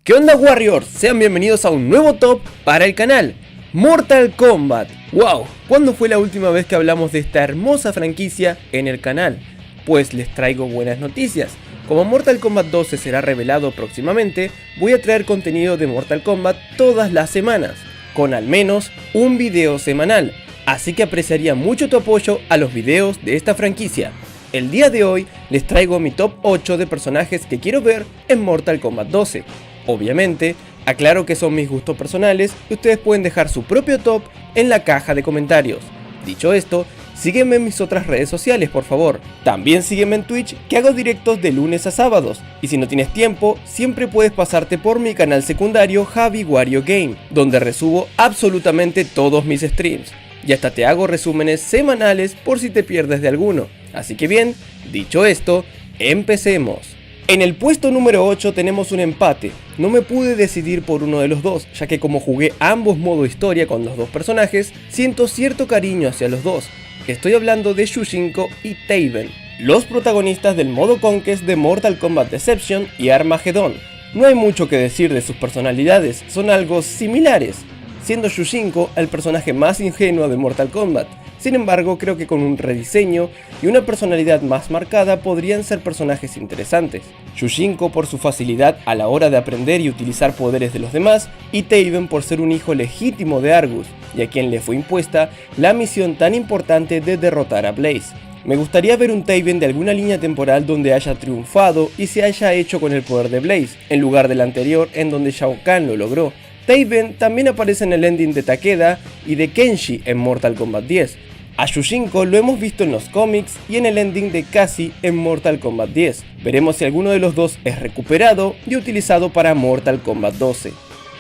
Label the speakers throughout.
Speaker 1: ¿Qué onda, Warriors? Sean bienvenidos a un nuevo top para el canal, Mortal Kombat. ¡Wow! ¿Cuándo fue la última vez que hablamos de esta hermosa franquicia en el canal? Pues les traigo buenas noticias. Como Mortal Kombat 12 será revelado próximamente, voy a traer contenido de Mortal Kombat todas las semanas, con al menos un video semanal. Así que apreciaría mucho tu apoyo a los videos de esta franquicia. El día de hoy les traigo mi top 8 de personajes que quiero ver en Mortal Kombat 12. Obviamente, aclaro que son mis gustos personales y ustedes pueden dejar su propio top en la caja de comentarios. Dicho esto, sígueme en mis otras redes sociales, por favor. También sígueme en Twitch, que hago directos de lunes a sábados. Y si no tienes tiempo, siempre puedes pasarte por mi canal secundario Javi Wario Game, donde resubo absolutamente todos mis streams. Y hasta te hago resúmenes semanales por si te pierdes de alguno. Así que bien, dicho esto, empecemos. En el puesto número 8 tenemos un empate. No me pude decidir por uno de los dos, ya que como jugué ambos modo historia con los dos personajes, siento cierto cariño hacia los dos. Estoy hablando de Shujinko y Taven, los protagonistas del modo Conquest de Mortal Kombat Deception y Armageddon. No hay mucho que decir de sus personalidades, son algo similares, siendo Shujinko el personaje más ingenuo de Mortal Kombat. Sin embargo, creo que con un rediseño y una personalidad más marcada podrían ser personajes interesantes. Shujinko por su facilidad a la hora de aprender y utilizar poderes de los demás, y Taven por ser un hijo legítimo de Argus, y a quien le fue impuesta la misión tan importante de derrotar a Blaze. Me gustaría ver un Taven de alguna línea temporal donde haya triunfado y se haya hecho con el poder de Blaze, en lugar del anterior en donde Shao Kahn lo logró. Taven también aparece en el ending de Takeda y de Kenshi en Mortal Kombat 10. A Shujinko lo hemos visto en los cómics y en el ending de Cassie en Mortal Kombat 10. Veremos si alguno de los dos es recuperado y utilizado para Mortal Kombat 12.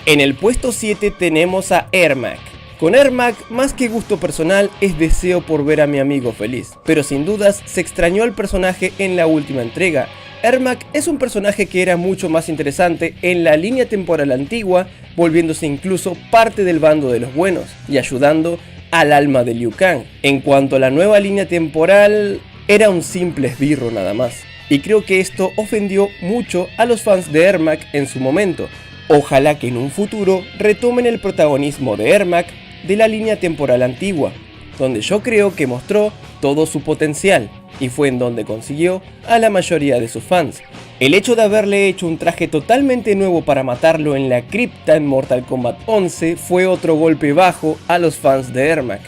Speaker 1: En el puesto 7 tenemos a Ermac. Con Ermac, más que gusto personal, es deseo por ver a mi amigo feliz, pero sin dudas se extrañó al personaje en la última entrega. Ermac es un personaje que era mucho más interesante en la línea temporal antigua, volviéndose incluso parte del bando de los buenos y ayudando al alma de Liu Kang. En cuanto a la nueva línea temporal, era un simple esbirro nada más, y creo que esto ofendió mucho a los fans de Ermac en su momento. Ojalá que en un futuro retomen el protagonismo de Ermac de la línea temporal antigua, donde yo creo que mostró todo su potencial, y fue en donde consiguió a la mayoría de sus fans. El hecho de haberle hecho un traje totalmente nuevo para matarlo en la cripta en Mortal Kombat 11 fue otro golpe bajo a los fans de Ermac,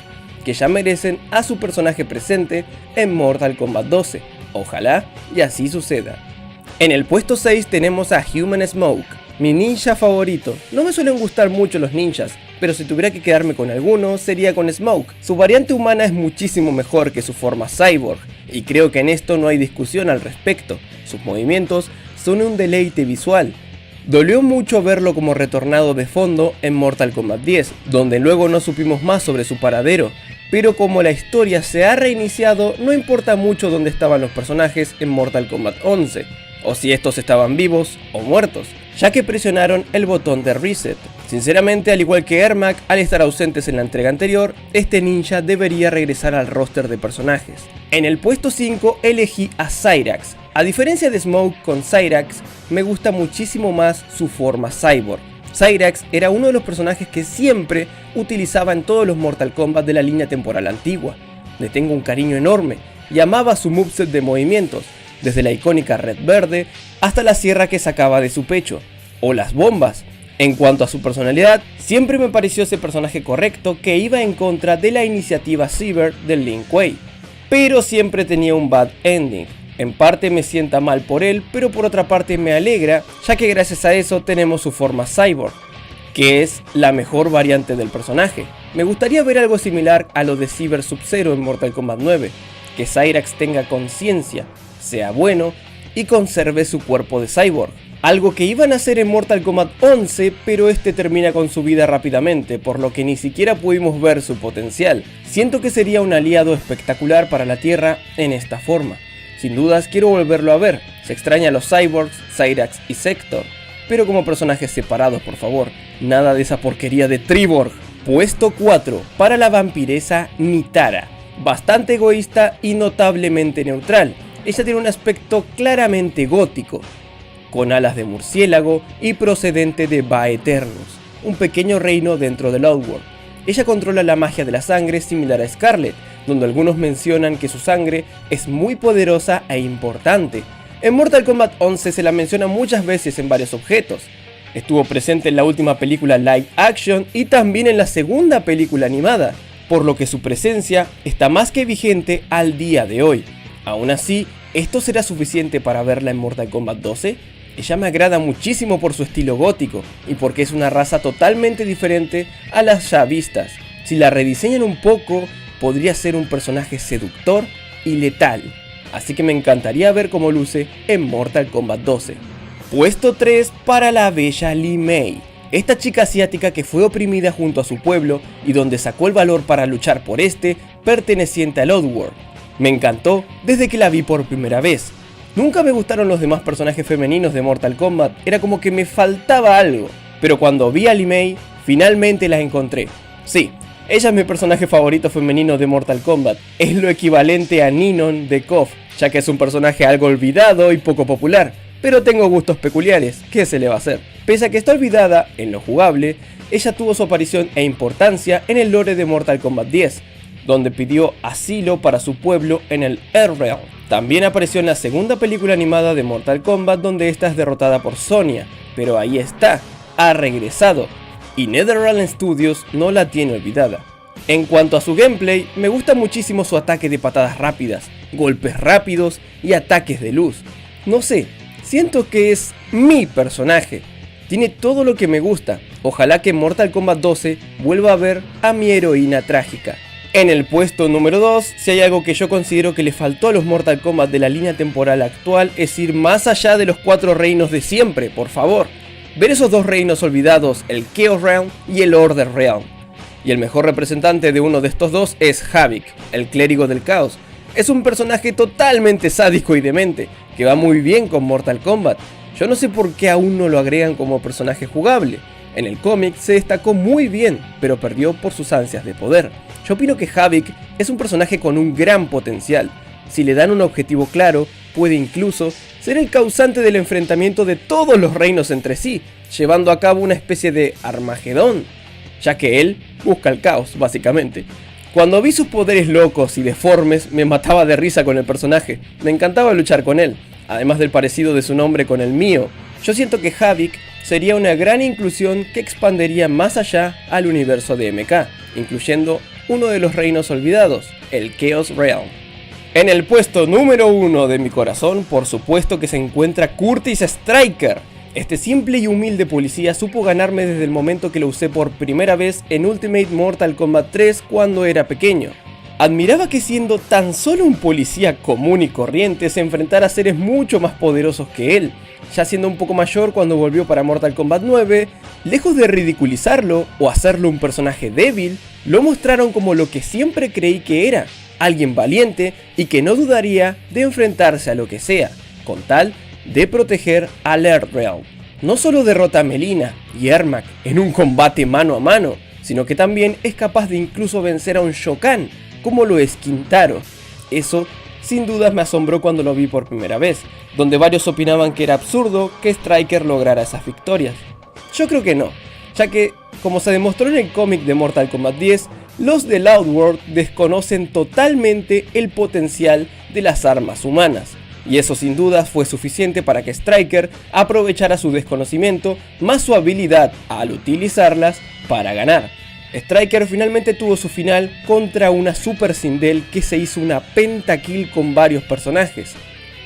Speaker 1: que ya merecen a su personaje presente en Mortal Kombat 12. Ojalá y así suceda. En el puesto 6 tenemos a Human Smoke, mi ninja favorito. No me suelen gustar mucho los ninjas, pero si tuviera que quedarme con alguno sería con Smoke. Su variante humana es muchísimo mejor que su forma cyborg, y creo que en esto no hay discusión al respecto. Sus movimientos son un deleite visual. Dolió mucho verlo como retornado de fondo en Mortal Kombat 10, donde luego no supimos más sobre su paradero, pero como la historia se ha reiniciado, no importa mucho dónde estaban los personajes en Mortal Kombat 11, o si estos estaban vivos o muertos, ya que presionaron el botón de reset. Sinceramente, al igual que Ermac, al estar ausentes en la entrega anterior, este ninja debería regresar al roster de personajes. En el puesto 5 elegí a Cyrax. A diferencia de Smoke, con Cyrax me gusta muchísimo más su forma cyborg. Cyrax era uno de los personajes que siempre utilizaba en todos los Mortal Kombat de la línea temporal antigua. Le tengo un cariño enorme y amaba su moveset de movimientos, desde la icónica red verde hasta la sierra que sacaba de su pecho, o las bombas. En cuanto a su personalidad, siempre me pareció ese personaje correcto que iba en contra de la iniciativa Cyber del Lin Kuei, pero siempre tenía un bad ending. En parte me sienta mal por él, pero por otra parte me alegra, ya que gracias a eso tenemos su forma cyborg, que es la mejor variante del personaje. Me gustaría ver algo similar a lo de Cyber Sub-Zero en Mortal Kombat 9, que Cyrax tenga conciencia, sea bueno y conserve su cuerpo de cyborg. Algo que iban a hacer en Mortal Kombat 11, pero este termina con su vida rápidamente, por lo que ni siquiera pudimos ver su potencial. Siento que sería un aliado espectacular para la Tierra en esta forma. Sin dudas quiero volverlo a ver. Se extraña a los cyborgs, Cyrax y Sector, pero como personajes separados, por favor. Nada de esa porquería de Triborg. Puesto 4 para la vampiresa Nitara. Bastante egoísta y notablemente neutral. Ella tiene un aspecto claramente gótico. con alas de murciélago y procedente de Baeternus, un pequeño reino dentro del Outworld. Ella controla la magia de la sangre similar a Scarlet, donde algunos mencionan que su sangre es muy poderosa e importante. En Mortal Kombat 11 se la menciona muchas veces en varios objetos. Estuvo presente en la última película live action y también en la segunda película animada, por lo que su presencia está más que vigente al día de hoy. Aún así, ¿esto será suficiente para verla en Mortal Kombat 12? Ella me agrada muchísimo por su estilo gótico y porque es una raza totalmente diferente a las ya vistas. Si la rediseñan un poco, podría ser un personaje seductor y letal, así que me encantaría ver cómo luce en Mortal Kombat 12. Puesto 3 para la bella Li Mei. Esta chica asiática que fue oprimida junto a su pueblo y donde sacó el valor para luchar por este, perteneciente al Outworld. Me encantó desde que la vi por primera vez. Nunca me gustaron los demás personajes femeninos de Mortal Kombat, era como que me faltaba algo. Pero cuando vi a Li Mei, finalmente la encontré. Sí, ella es mi personaje favorito femenino de Mortal Kombat. Es lo equivalente a Ninon de KOF, ya que es un personaje algo olvidado y poco popular. Pero tengo gustos peculiares, ¿qué se le va a hacer? Pese a que está olvidada en lo jugable, ella tuvo su aparición e importancia en el lore de Mortal Kombat 10, donde pidió asilo para su pueblo en el Earthrealm. También apareció en la segunda película animada de Mortal Kombat, donde esta es derrotada por Sonya, pero ahí está, ha regresado, y NetherRealm Studios no la tiene olvidada. En cuanto a su gameplay, me gusta muchísimo su ataque de patadas rápidas, golpes rápidos y ataques de luz. No sé, siento que es mi personaje. Tiene todo lo que me gusta. Ojalá que en Mortal Kombat 12 vuelva a ver a mi heroína trágica. En el puesto número 2, si hay algo que yo considero que le faltó a los Mortal Kombat de la línea temporal actual, es ir más allá de los 4 reinos de siempre, por favor. Ver esos 2 reinos olvidados, el Chaos Realm y el Order Realm. Y el mejor representante de uno de estos dos es Havik, el clérigo del caos. Es un personaje totalmente sádico y demente, que va muy bien con Mortal Kombat. Yo no sé por qué aún no lo agregan como personaje jugable. En el cómic se destacó muy bien, pero perdió por sus ansias de poder. Yo opino que Havik es un personaje con un gran potencial. Si le dan un objetivo claro, puede incluso ser el causante del enfrentamiento de todos los reinos entre sí, llevando a cabo una especie de Armagedón, ya que él busca el caos, básicamente. Cuando vi sus poderes locos y deformes, me mataba de risa con el personaje. Me encantaba luchar con él, además del parecido de su nombre con el mío. Yo siento que Havik sería una gran inclusión que expandería más allá al universo de MK, incluyendo uno de los reinos olvidados, el Chaos Realm. En el puesto número 1 de mi corazón, por supuesto que se encuentra Curtis Striker. Este simple y humilde policía supo ganarme desde el momento que lo usé por primera vez en Ultimate Mortal Kombat 3 cuando era pequeño. Admiraba que siendo tan solo un policía común y corriente se enfrentara a seres mucho más poderosos que él. Ya siendo un poco mayor cuando volvió para Mortal Kombat 9, lejos de ridiculizarlo o hacerlo un personaje débil, lo mostraron como lo que siempre creí que era, alguien valiente y que no dudaría de enfrentarse a lo que sea, con tal de proteger al Earthrealm. No solo derrota a Melina y Ermac en un combate mano a mano, sino que también es capaz de incluso vencer a un Shao Kahn, como lo es Kintaro. Eso sin dudas me asombró cuando lo vi por primera vez, donde varios opinaban que era absurdo que Striker lograra esas victorias. Yo creo que no, ya que, como se demostró en el cómic de Mortal Kombat 10, los del Outworld desconocen totalmente el potencial de las armas humanas. Y eso sin dudas fue suficiente para que Striker aprovechara su desconocimiento más su habilidad al utilizarlas para ganar. Striker finalmente tuvo su final contra una Super Sindel que se hizo una pentakill con varios personajes.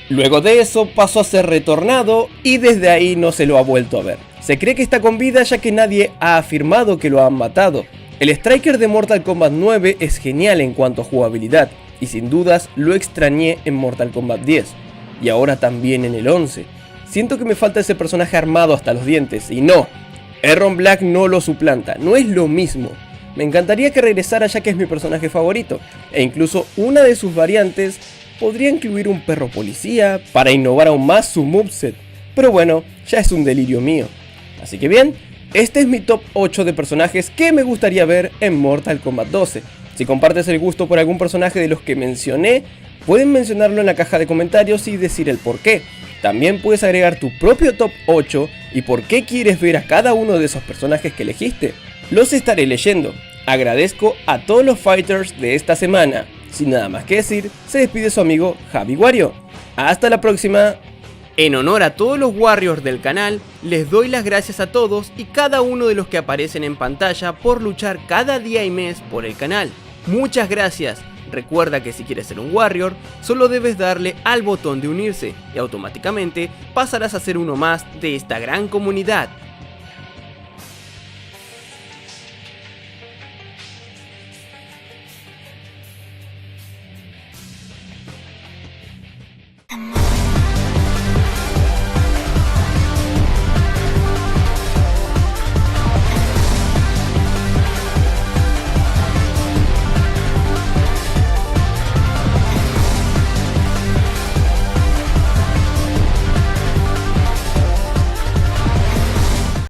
Speaker 1: Luego de eso pasó a ser retornado y desde ahí no se lo ha vuelto a ver. Se cree que está con vida ya que nadie ha afirmado que lo han matado. El Striker de Mortal Kombat 9 es genial en cuanto a jugabilidad y sin dudas lo extrañé en Mortal Kombat 10 y ahora también en el 11. Siento que me falta ese personaje armado hasta los dientes y no, Erron Black no lo suplanta, no es lo mismo. Me encantaría que regresara ya que es mi personaje favorito e incluso una de sus variantes podría incluir un perro policía para innovar aún más su moveset, pero bueno, ya es un delirio mío. Así que bien, este es mi top 8 de personajes que me gustaría ver en Mortal Kombat 12. Si compartes el gusto por algún personaje de los que mencioné, pueden mencionarlo en la caja de comentarios y decir el porqué. También puedes agregar tu propio top 8 y por qué quieres ver a cada uno de esos personajes que elegiste. Los estaré leyendo. Agradezco a todos los fighters de esta semana. Sin nada más que decir, se despide su amigo Javi Wario. ¡Hasta la próxima! En honor a todos los Warriors del canal, les doy las gracias a todos y cada uno de los que aparecen en pantalla por luchar cada día y mes por el canal. Muchas gracias. Recuerda que si quieres ser un Warrior, solo debes darle al botón de unirse y automáticamente pasarás a ser uno más de esta gran comunidad.